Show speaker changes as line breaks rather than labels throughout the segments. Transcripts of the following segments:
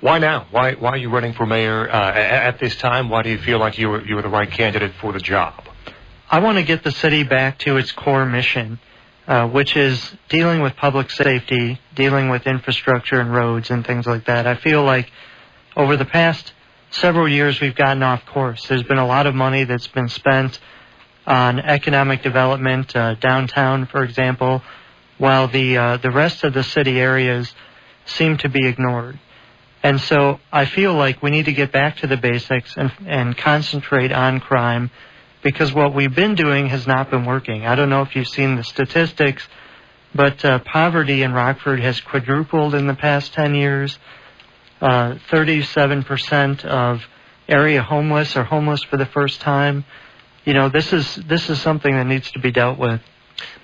Why now? Why are you running for mayor at this time? Why do you feel like you were the right candidate for the job?
I want to get the city back to its core mission, which is dealing with public safety, dealing with infrastructure and roads and things like that. I feel like over the past several years we've gotten off course. There's been a lot of money that's been spent on economic development, downtown, for example, while the rest of the city areas seem to be ignored. And so I feel like we need to get back to the basics and concentrate on crime, because what we've been doing has not been working. I don't know if you've seen the statistics, but poverty in Rockford has quadrupled in the past 10 years. 37% of area homeless are homeless for the first time. You know, this is something that needs to be dealt with.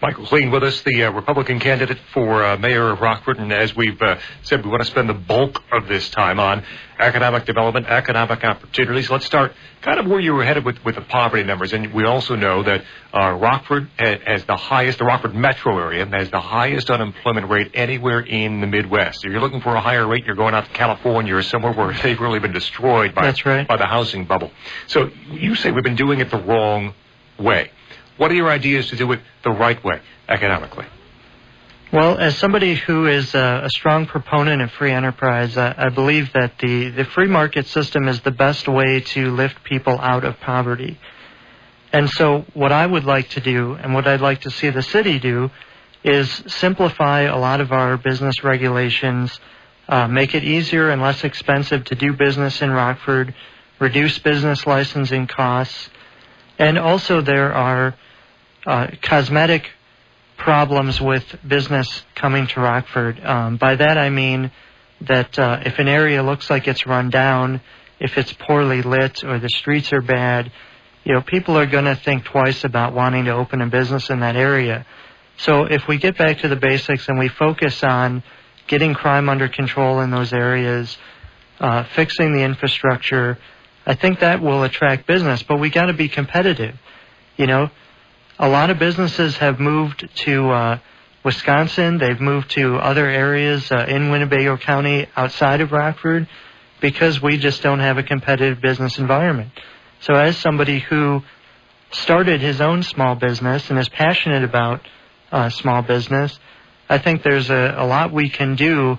Michael Kleen with us, the Republican candidate for mayor of Rockford, and as we've said, we want to spend the bulk of this time on economic development, economic opportunities. Let's start kind of where you were headed with the poverty numbers, and we also know that Rockford has the highest, the Rockford metro area has the highest unemployment rate anywhere in the Midwest. If you're looking for a higher rate, you're going out to California or somewhere where they've really been destroyed by the housing bubble. So you say we've been doing it the wrong way. What are your ideas to do it the right way economically?
Well, as somebody who is a strong proponent of free enterprise, I believe that the free market system is the best way to lift people out of poverty. And so what I would like to do, and what I'd like to see the city do, is simplify a lot of our business regulations, make it easier and less expensive to do business in Rockford, reduce business licensing costs, and also there are cosmetic problems with business coming to Rockford. By that I mean that if an area looks like it's run down, if it's poorly lit or the streets are bad, you know, people are going to think twice about wanting to open a business in that area. So if we get back to the basics and we focus on getting crime under control in those areas, fixing the infrastructure, I think that will attract business, but we got to be competitive. You know, a lot of businesses have moved to Wisconsin. They've moved to other areas in Winnebago County outside of Rockford because we just don't have a competitive business environment. So as somebody who started his own small business and is passionate about small business, I think there's a lot we can do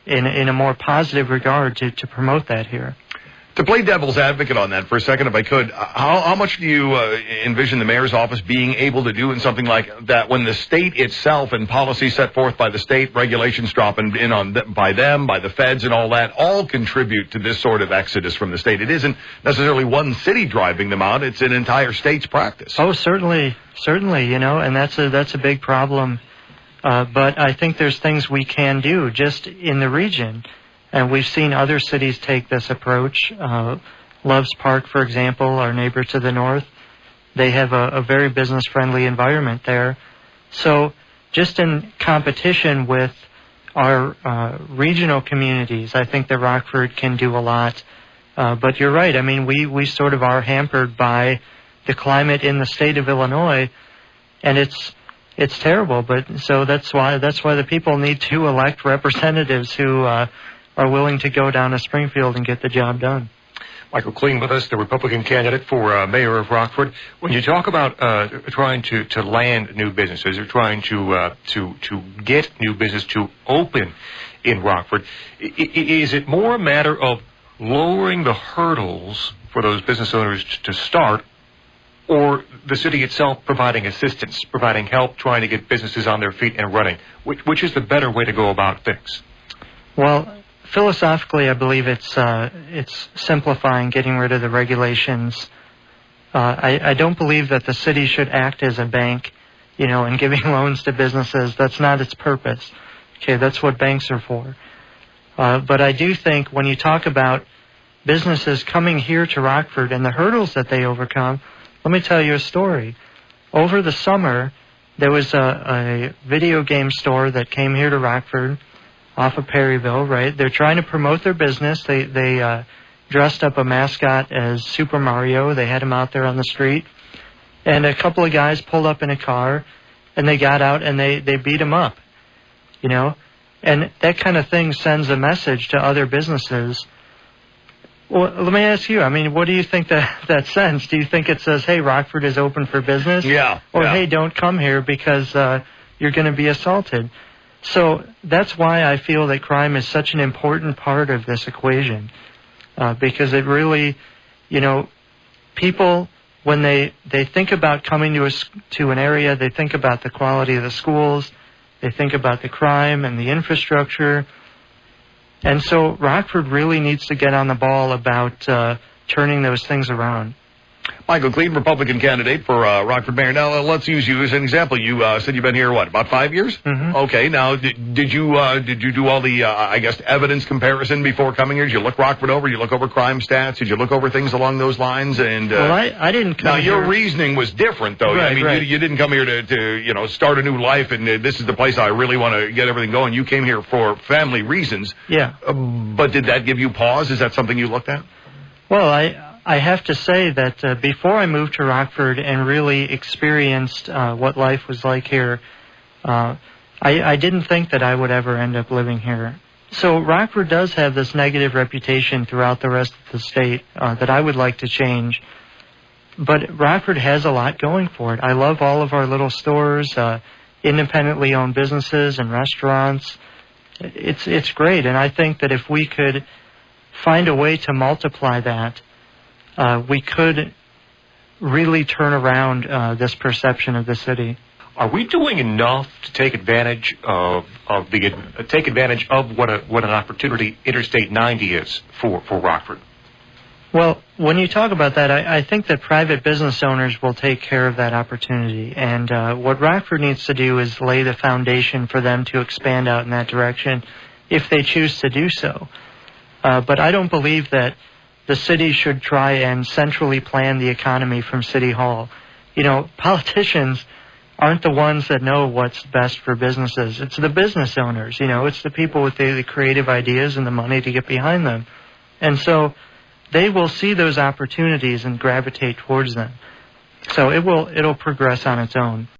in a more positive regard to promote that here.
To play devil's advocate on that for a second, if I could, how much do you envision the mayor's office being able to do in something like that when the state itself and policy set forth by the state, regulations dropping in on by them, by the feds and all that, all contribute to this sort of exodus from the state? It isn't necessarily one city driving them out. It's an entire state's practice.
Oh, certainly, you know, and that's a big problem. But I think there's things we can do just in the region. And we've seen other cities take this approach. Loves Park, for example, our neighbor to the north, they have a very business-friendly environment there. So just in competition with our regional communities, I think that Rockford can do a lot. But you're right. I mean, we sort of are hampered by the climate in the state of Illinois, and it's terrible. But so that's why the people need to elect representatives who are willing to go down to Springfield and get the job done.
Michael Kleen with us, the Republican candidate for mayor of Rockford. When you talk about trying to land new businesses or trying to get new business to open in Rockford, is it more a matter of lowering the hurdles for those business owners to start, or the city itself providing assistance, providing help, trying to get businesses on their feet and running? Which is the better way to go about things?
Well, philosophically, I believe it's simplifying, getting rid of the regulations. I don't believe that the city should act as a bank, you know, and giving loans to businesses. That's not its purpose. Okay, that's what banks are for. But I do think when you talk about businesses coming here to Rockford and the hurdles that they overcome, let me tell you a story. Over the summer, there was a video game store that came here to Rockford off of Perryville, right? They're trying to promote their business. They dressed up a mascot as Super Mario. They had him out there on the street. And a couple of guys pulled up in a car, and they got out and they beat him up, you know? And that kind of thing sends a message to other businesses. Well, let me ask you, I mean, what do you think that sends? Do you think it says, hey, Rockford is open for business?
Yeah.
Or, hey, don't come here because you're going to be assaulted? So that's why I feel that crime is such an important part of this equation, because it really, you know, people, when they think about coming to an area, they think about the quality of the schools, they think about the crime and the infrastructure. And so Rockford really needs to get on the ball about turning those things around.
Michael Kleen, Republican candidate for Rockford mayor. Now, let's use you as an example. You said you've been here, what, about 5 years?
Mm-hmm.
Okay. Now, did you do all the, I guess, evidence comparison before coming here? Did you look Rockford over? Did you look over crime stats? Did you look over things along those lines? And
well, I didn't come
now,
here.
your reasoning was different, though.
Right,
I mean,
right.
you didn't come here to start a new life, and this is the place I really want to get everything going. You came here for family reasons.
Yeah.
But did that give you pause? Is that something you looked at?
Well, I have to say that before I moved to Rockford and really experienced what life was like here, I didn't think that I would ever end up living here. So Rockford does have this negative reputation throughout the rest of the state that I would like to change. But Rockford has a lot going for it. I love all of our little stores, independently owned businesses and restaurants. It's great, and I think that if we could find a way to multiply that, we could really turn around this perception of the city.
Are we doing enough to take advantage of what an opportunity Interstate 90 is for Rockford?
Well, when you talk about that, I think that private business owners will take care of that opportunity. And what Rockford needs to do is lay the foundation for them to expand out in that direction if they choose to do so. But I don't believe that the city should try and centrally plan the economy from City Hall. You know, politicians aren't the ones that know what's best for businesses. It's the business owners, you know, it's the people with the creative ideas and the money to get behind them. And so they will see those opportunities and gravitate towards them. So it'll progress on its own.